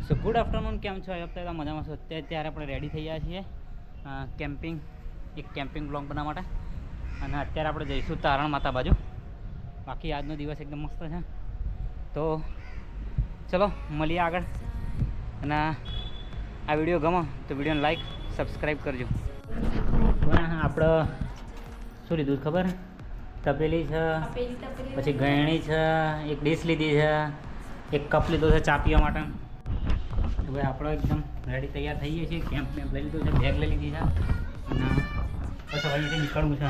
સો good afternoon, કેમ છો? અત્યારે મજામાં છો? અત્યારે આપણે રેડી થઈ ગયા છીએ કેમ્પિંગ બ્લોગ બનાવવા માટે. અને અત્યારે આપણે જઈશું તારણ માતા બાજુ. બાકી આજનો દિવસ એકદમ મસ્ત છે. તો ચલો મળીએ આગળ. અને આ વિડીયો ગમો તો વિડીયોને લાઈક સબસ્ક્રાઈબ કરજો. આપણે શું લીધું ખબર? તપેલી છે, પછી ગયણી છે, એક ડીશ લીધી છે, એક કપ લીધો છે ચા પીવા માટે. હવે આપણે એકદમ રેડી તૈયાર થઈ ગઈએ છીએ. કેમ્પ લઈ લીધું છે, બેગ લઈ લીધી છે અને બસ હવે અહીંયાથી નીકળવું છે.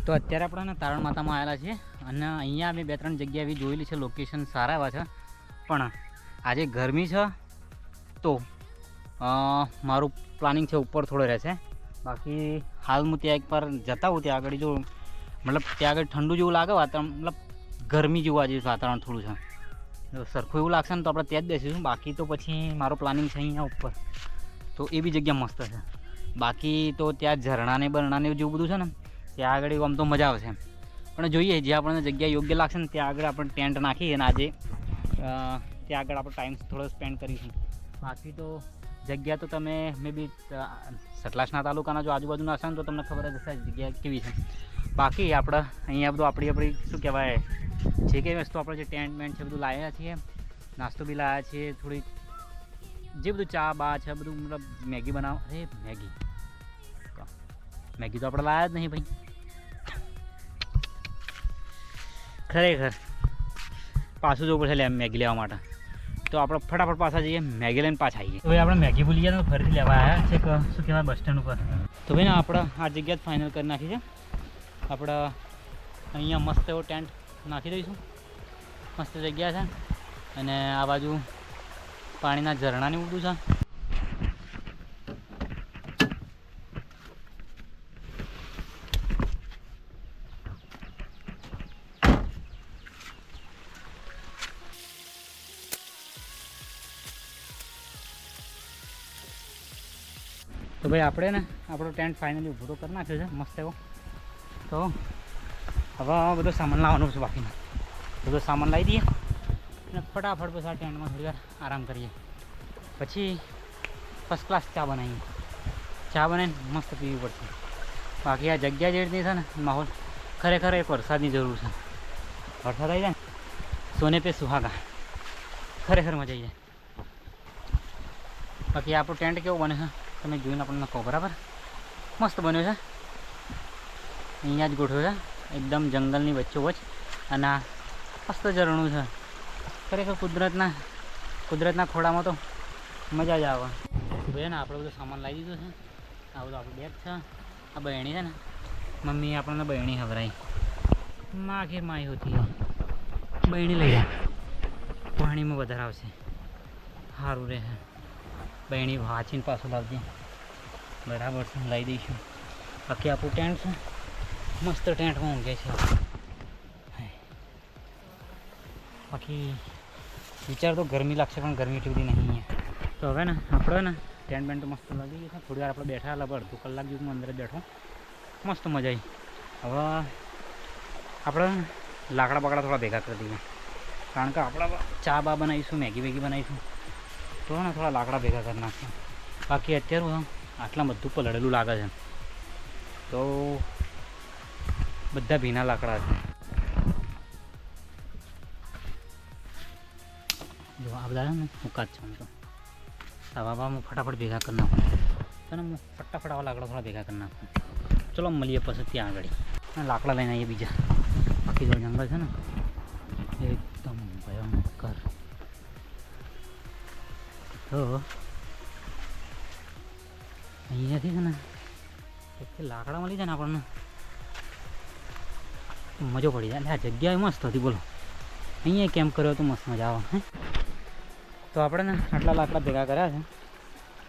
તો અત્યારે આપણે તારણ માતામાં આવેલા છીએ અને અહીંયા અમે 2-3 જગ્યા એવી જોયેલી છે. લોકેશન સારા એવા છે, પણ આજે ગરમી છે તો મારું પ્લાનિંગ છે ઉપર થોડો રહેશે. બાકી હાલ હું ત્યાં એક પર જતા હોઉં ત્યાં આગળ, જો મતલબ ત્યાં આગળ ઠંડુ જેવું લાગે વાતાવરણ, મતલબ ગરમી જેવું આજે વાતાવરણ થોડું છે. જો સરખું એવું લાગશે ને તો આપણે ત્યાં જ બેસીશું. બાકી તો પછી મારો પ્લાનિંગ છે અહીંયા ઉપર, તો એ બી જગ્યા મસ્ત છે. બાકી તો ત્યાં ઝરણાને બરણાને જેવું બધું છે ને, ત્યાં આગળ આમ તો મજા આવશે. પણ જોઈએ જે આપણને જગ્યા યોગ્ય લાગશે ને ત્યાં આગળ આપણે ટેન્ટ નાખી અને આજે ત્યાં આગળ આપણે ટાઈમ થોડો સ્પેન્ડ કરીશું. બાકી તો જગ્યા તો તમે મે બી સતલાસના તાલુકાના જો આજુબાજુના હશે ને તો તમને ખબર જ હશે જગ્યા કેવી છે. બાકી આપણે અહીંયા બધું આપણી શું કહેવાય, જે કંઈ વસ્તુ આપણે જે ટેન્ટ મેન્ટ છે બધું લાવ્યા છીએ, નાસ્તો બી લાવ્યા છીએ, થોડી જે બધું ચા બા છે બધું, મતલબ મેગી બનાવો. અરે મેગી તો આપણે લાવ્યા જ નહીં ભાઈ, ખરેખર પાછું જવું પડશે મેગી લેવા માટે. તો આપણે ફટાફટ પાછા જઈએ, મેગી લઈને પાછા આવીએ. તો ભાઈ આપણે મેગી ભૂલી ગયા તો ફરીથી લેવા આવ્યા છે શું કહેવાય બસ સ્ટેન્ડ ઉપર. તો ભાઈ ને આપણે આ જગ્યા જ ફાઇનલ કરી નાખી છે. આપણે અહીંયા મસ્ત એવો ટેન્ટ નાખી દઈશું. મસ્ત જગ્યા છે અને આ બાજુ પાણીના ઝરણાને ઉડું છે. તો ભાઈ આપણે ને આપણો ટેન્ટ ફાઇનલી ઊભો તો કરી નાખ્યો છે મસ્ત એવો. તો હવે બધો સામાન લાવવાનો છે. બાકીનો બધો સામાન લાવી દઈએ અને ફટાફટ પછી આ ટેન્ટમાં થોડી વાર આરામ કરીએ. પછી ફર્સ્ટ ક્લાસ ચા બનાવીએ. ચા બનાવીને મસ્ત પીવી પડશે. બાકી આ જગ્યા જે રીતની છે ને માહોલ, ખરેખર એક વરસાદની જરૂર છે. વરસાદ આવી જાય ને સોને પે સુહાગા, ખરેખર મજા આવી જાય. બાકી આપણો ટેન્ટ કેવો બને છે તમે જોઈને આપણને કહો. બરાબર મસ્ત બન્યો છે. અહીંયા જ ગોઠવ્યો છે એકદમ જંગલની વચ્ચોવચ્ચ અને આ મસ્ત ઝરણું છે. ખરેખર કુદરતના ખોળામાં તો મજા જ આવે. ભાઈ ને આપણે બધો સામાન લાવી દીધો છે. આ બધું આપણું બેગ છે. આ બહેણી છે ને, મમ્મીએ આપણને બહેણી ખવડાવી. માઘેર માઈ હોતી બહેણી લઈ જાય, પાણીમાં વધારે આવશે, સારું રહે. બહેણી વાંચીને પાછું લાવજે. બરાબર છે, લાવી દઈશું. બાકી આપણું ટેન્ટ છે મસ્ત, ટેન્ટમાં ઊંઘે છે. બાકી વિચાર તો ગરમી લાગશે પણ ગરમી એટલી બધી નહીં અહીંયા. તો હવે ને આપણે ને ટેન્ટ બેન્ટ મસ્ત લાગી ગયું છે. થોડી વાર આપણે બેઠા, લગભગ અડધો કલાક જેવું અંદર જ બેઠો, મસ્ત મજા આવી. હવે આપણે લાકડા બકડા થોડા ભેગા કરી દઈએ, કારણ કે આપણે ચા બા બનાવીશું, મેગી વેગી બનાવીશું, તો ને થોડા લાકડા ભેગા કરી નાખીએ. બાકી અત્યારે આટલા બધું પલળેલું લાગે છે તો બધા ભીના લાકડા છે. જો આ બધા છે ને મુકાત છે. આમ તો આવા હું ફટાફટ ભેગા કરી નાખું અને હું ફટાફટ આવા લાકડા થોડા ભેગા કરી નાખું. ચલો મળીએ પછી ત્યાં આગળ અને લાકડા લઈને આવીએ બીજા. બાકી જો જંગલ છે ને એકદમ ભયંકર. તો અહીંયાથી છે ને એક લાકડા મળી જાય ને આપણને મજો પડી જાય. એટલે આ જગ્યા મસ્ત હતી બોલો. અહીંયા કેમ્પ કર્યો તો મસ્ત મજા આવે. હે તો આપણે ને આટલા લાકડા ભેગા કર્યા છે,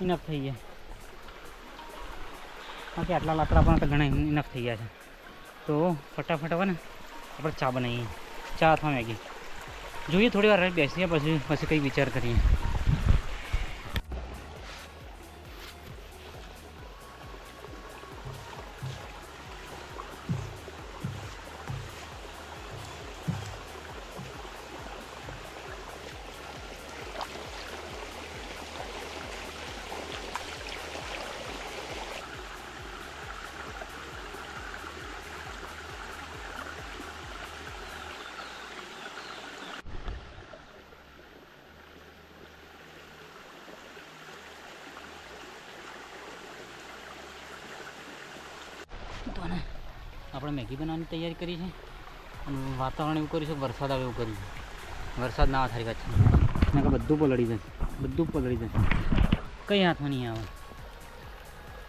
ઇનફ થઈ ગયા. બાકી આટલા લાકડા પણ તો ઘણા ઇનફ થઈ ગયા છે. તો ફટાફટ હવે ને આપણે ચા બનાવીએ, ચા અથવા મેગી જોઈએ. થોડી વાર બેસીએ, પછી કંઈ વિચાર કરીએ. તો ને આપણે મેગી બનાવવાની તૈયારી કરી છે અને વાતાવરણ એવું કર્યું છે, વરસાદ આવે એવું કર્યું છે. વરસાદ ના આવે થારી વાત છે, ને કે બધું પલળી જશે, બધું પલળી જશે, કંઈ હાથમાં નહીં આવે.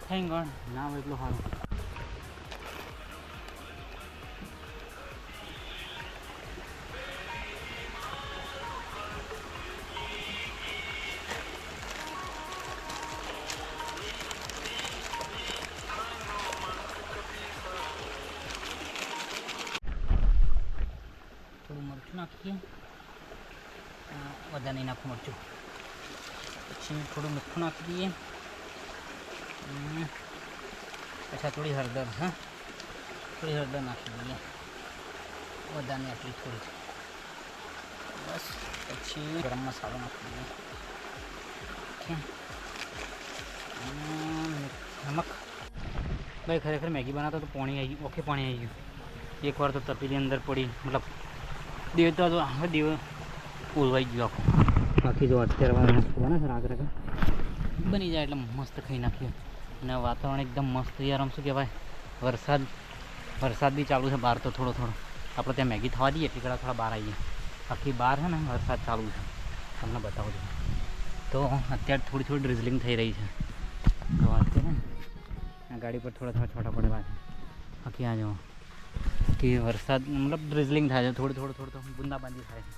થેન્ક ગોડ ના આવે એટલું સારું. થોડું મરચું નાખીએ, વધારે નહીં નાખું મરચું. પછી થોડું મીઠું નાખી દઈએ, અચ્છા થોડી હળદર, હા થોડી હળદર નાખી દઈએ, વધારે નહીં આટલી થોડી, બસ. પછી ગરમ મસાલો નાખી દઈએ, નમક. ભાઈ ખરેખર મેગી બનાવતા તો પાણી આવી ગયું, ઓકે પાણી આવી ગયું. એકવાર તો તપેલી અંદર પડી, મતલબ દેવતા તો હવે દેવ ઓલવાઈ ગયું આખું. બાકી જો અત્યારે મસ્ત બને છે, આગળ બની જાય એટલે મસ્ત ખાઈ નાખીએ. અને વાતાવરણ એકદમ મસ્ત યાર. આમ શું કહેવાય, વરસાદ બી ચાલુ છે બહાર. તો થોડો આપણે ત્યાં મેગી થવા દઈએ એટલી કડા થોડા બહાર આવીએ. બાકી બહાર છે ને વરસાદ ચાલુ છે, તમને બતાવું છું. તો અત્યારે થોડી ડ્રિઝલિંગ થઈ રહી છે. તો અત્યારે આ ગાડી પર થોડા છોટા પડેલા છે. બાકી આ જો કે વરસાદ મતલબ ડ્રિઝલિંગ થાય છે, થોડું તો બુંદાબાંદી થાય છે.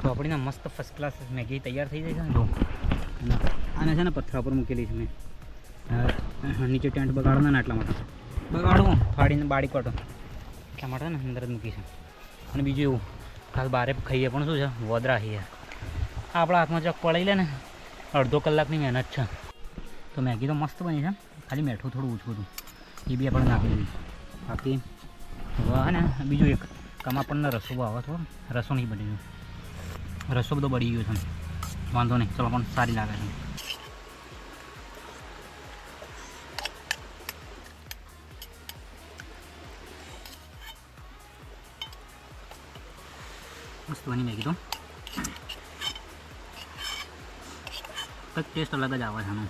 તો આપણી મસ્ત ફર્સ્ટ ક્લાસ મેગી તૈયાર થઈ જાય છે ને. જો આને છે ને પથ્થર પર મૂકેલી છે મેં. નીચે ટેન્ટ બગાડવાના ને એટલા માટે બગાડવું, ફાડીને બાળી પાટો એટલા માટે ને અંદર જ મૂકી છે. અને બીજું એવું ખાસ બહારે ખાઈએ પણ શું છે, વોદરા ખાઈએ. આપણા હાથમાં ચક પડાવી લે ને, અડધો કલાકની મહેનત છે. તો મેગી તો મસ્ત બની છે, ખાલી મીઠું થોડું ઓછું હતું, એ બી આપણે નાખી દીધું. બાકી વાહ ને બીજું એક કમા પણ રસો આવે, થોડો રસો નહીં બની ગયો, રસો બધો બળી ગયો છે. વાંધો નહીં, ચલો પણ સારી લાગે છે. મસ્ત બની મેગી તો કંઈક ટેસ્ટ અલગ જ આવે છે આનો.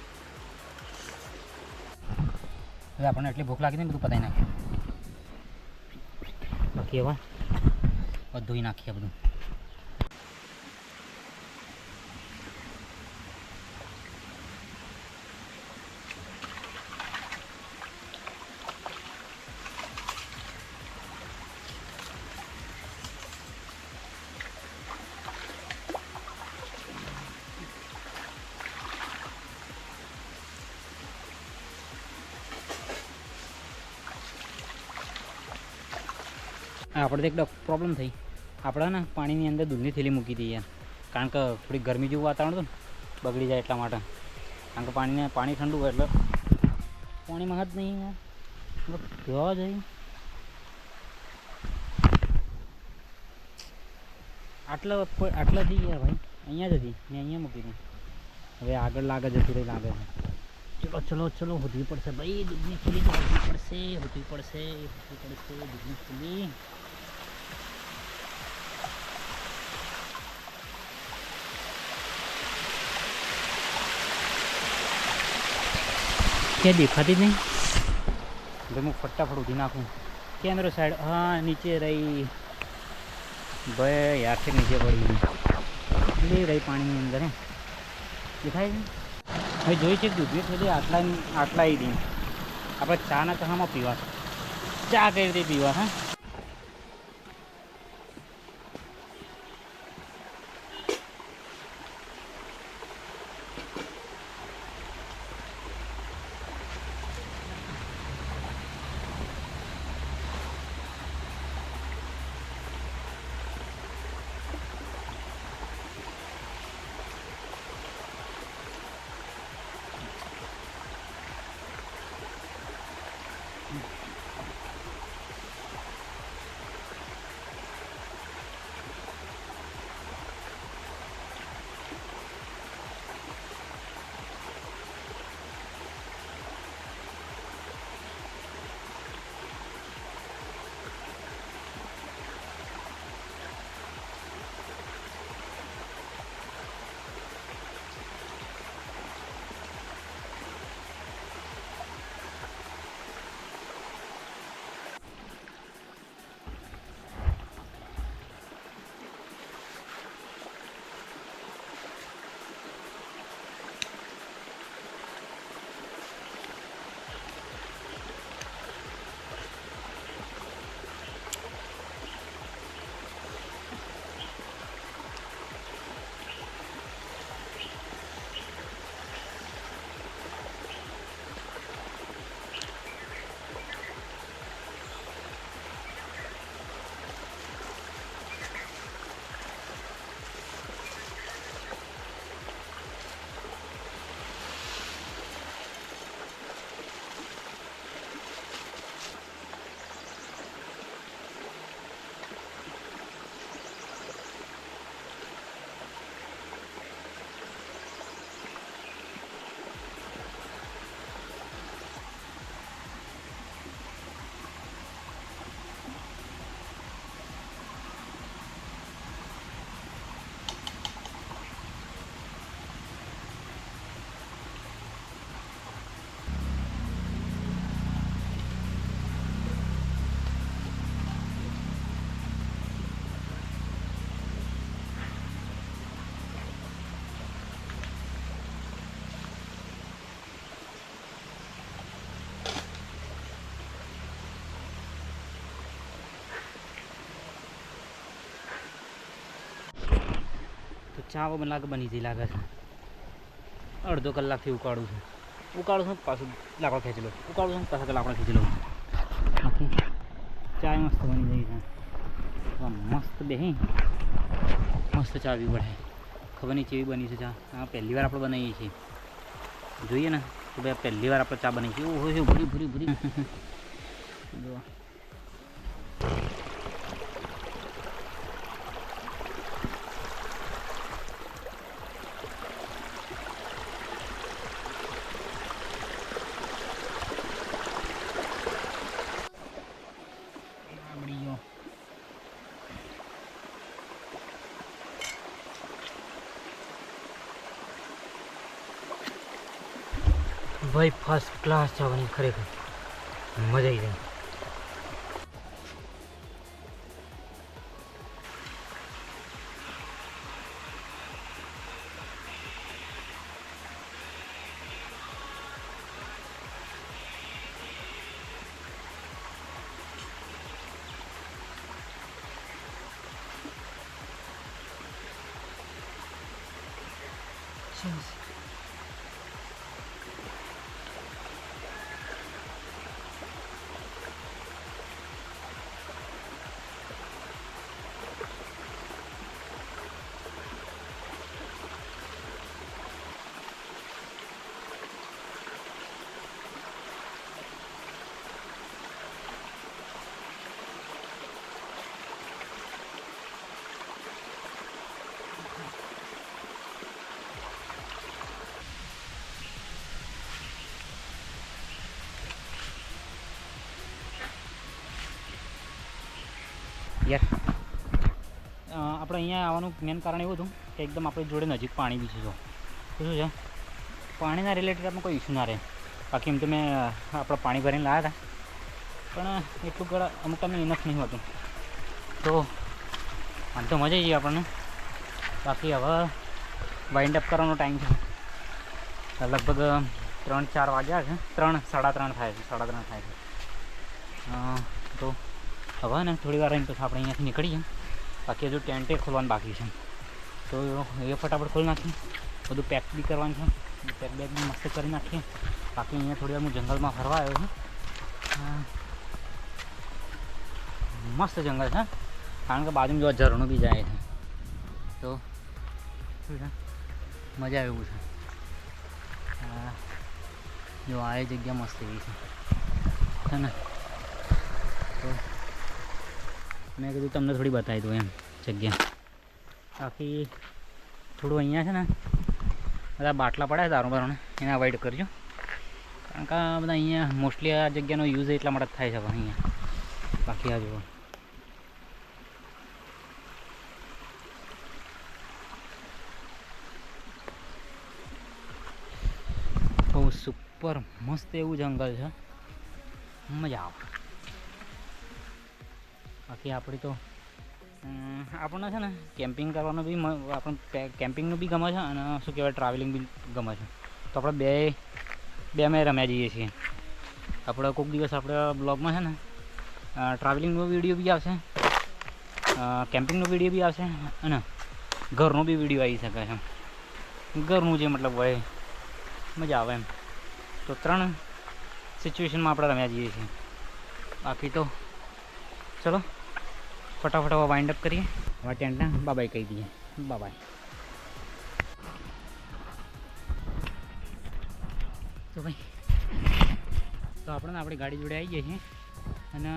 હવે આપણને એટલી ભૂખ લાગી ને બધું પતાવી નાખીએ. બાકી હવે બધું નાખીએ બધું. આપણે તો એક પ્રોબ્લેમ થઈ, આપણે ને પાણીની અંદર દૂધની થેલી મૂકી દઈએ, કારણ કે થોડી ગરમી જેવું વાતાવરણ હતું ને, બગડી જાય એટલા માટે. કારણ કે પાણી ઠંડુ હોય એટલે પાણીમાં જ નહીં યાર, જોવા જઈએ આટલાથી યાર ભાઈ, અહીંયા જ હતી મેં અહીંયા મૂકી હતી. હવે આગળ લાગે જતી રહી લાગે છે. ચલો હોધવી પડશે ભાઈ, દૂધની થેલી તો હોધવી પડશે દૂધની થેલી. ક્યાં દેખાતી જ નહીં ભાઈ, હું ફટાફટ ઉધી નાખું. કેમેરો સાઈડ, હા નીચે રહી. ભાઈ યારથી નીચે પડી ગઈ રહી પાણીની અંદર હે દેખાય છે. હવે જોઈ છે દૂધી સુધી આટલા આવી દઈએ આપણે ચાના કહામાં પીવા ચા કઈ રીતે પીવા હા. ચા મને લાગે બની જઈ લાગે છે. અડધો કલાકથી ઉકાળું છું પાછું લાકડો ખેંચી લઉં ઉકાળું છું પાછા લાકડો ખેંચી લઉં બાકી ચા મસ્ત બની જઈ છે. મસ્ત બેહી મસ્ત ચા બી પડે ખબર નહીં કેવી બની છે ચા. હા પહેલી વાર આપણે બનાવીએ છીએ જોઈએ ને તો ભાઈ પહેલી વાર આપણે ચા બનાવી છીએ એવું હોય છે ભૂરી ભૂરી ભૂરી જો ભાઈ ફર્સ્ટ ક્લાસ જવાની ખરેખર મજા આવી જાય. યાર આપણે અહીંયા આવવાનું મેન કારણ એવું હતું કે એકદમ આપણી જોડે નજીક પાણી બી છે. જો શું છે પાણીના રિલેટેડ આપણે કોઈ ઇસ્યુ ના રહે. બાકી એમ તો મેં આપણે પાણી ભરીને લાવ્યા હતા પણ એટલું અમુક ટાઈમે ઇનફ નહીં હોતું તો આમ તો મજા આવી આપણને. બાકી હવે વાઇન્ડ અપ કરવાનો ટાઈમ છે. લગભગ 3-4 વાગ્યા છે. 3-3:30 થાય છે, 3:30 થાય છે. તો હવે ને થોડી વાર રહીને પછી આપણે અહીંયાથી નીકળીએ. બાકી હજુ ટેન્ટે ખોલવાનું બાકી છે, તો એ ફટાફટ ખોલી નાખીએ. બધું પેક બી કરવાનું છે, પેક બેગ બી મસ્ત કરી નાખીએ. બાકી અહીંયા થોડી વાર હું જંગલમાં ફરવા આવ્યો છું. મસ્ત જંગલ છે, કારણ કે બાજુમાં જો ઝરણું બી જાય છે, તો શું છે મજા આવે એવું છે. જો આ એ જગ્યા મસ્ત એવી છે ને. તો મેં કીધું તમને થોડી બતાવી દઉં એમ જગ્યા. બાકી થોડું અહીંયા છે ને બધા બાટલા પડ્યા દારૂ બારૂને, એને અવોઇડ કરજો, કારણ કે આ બધા અહીંયા મોસ્ટલી આ જગ્યાનો યુઝ એટલા માટે જ થાય છે અહીંયા. બાકી આ જુઓ બહુ સુપર મસ્ત એવું જંગલ છે, મજા આવે. બાકી આપણી તો આપણને છે ને કેમ્પિંગ કરવાનું બી આપણને કેમ્પિંગનું બી ગમે છે અને શું કહેવાય ટ્રાવેલિંગ બી ગમે છે. તો આપણે બે અમે રમ્યા જઈએ છીએ. આપણે કોઈક દિવસ આપણે બ્લોગમાં છે ને ટ્રાવેલિંગનો વિડીયો બી આવશે, કેમ્પિંગનો વિડીયો બી આવશે અને ઘરનો બી વિડીયો આવી શકે છે. ઘરનું જે મતલબ હોય મજા આવે એમ. તો 3 સિચ્યુએશનમાં આપણે રમ્યા જઈએ છીએ. બાકી તો ચલો ફટાફટ હવે વાઇન્ડ અપ કરીએ. હવે ટેન્ટને બાય કહી દઈએ. બાય. તો ભાઈ તો આપણે આપણી ગાડી જોડે આવી જઈએ છીએ. અને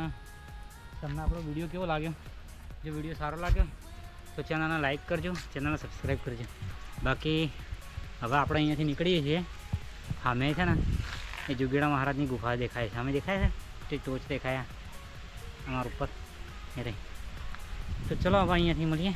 તમને આપણો વિડીયો કેવો લાગ્યો? જો વિડીયો સારો લાગ્યો તો ચેનલને લાઈક કરજો, ચેનલને સબસ્ક્રાઈબ કરજો. બાકી હવે આપણે અહીંયાથી નીકળીએ છીએ. સામે છે ને એ જોગીડા મહારાજની ગુફા દેખાય છે, સામે દેખાય છે તે ટોચ દેખાયા અમારા ઉપર એ રહી. તો ચલો હવે અહીંયાથી મળીએ.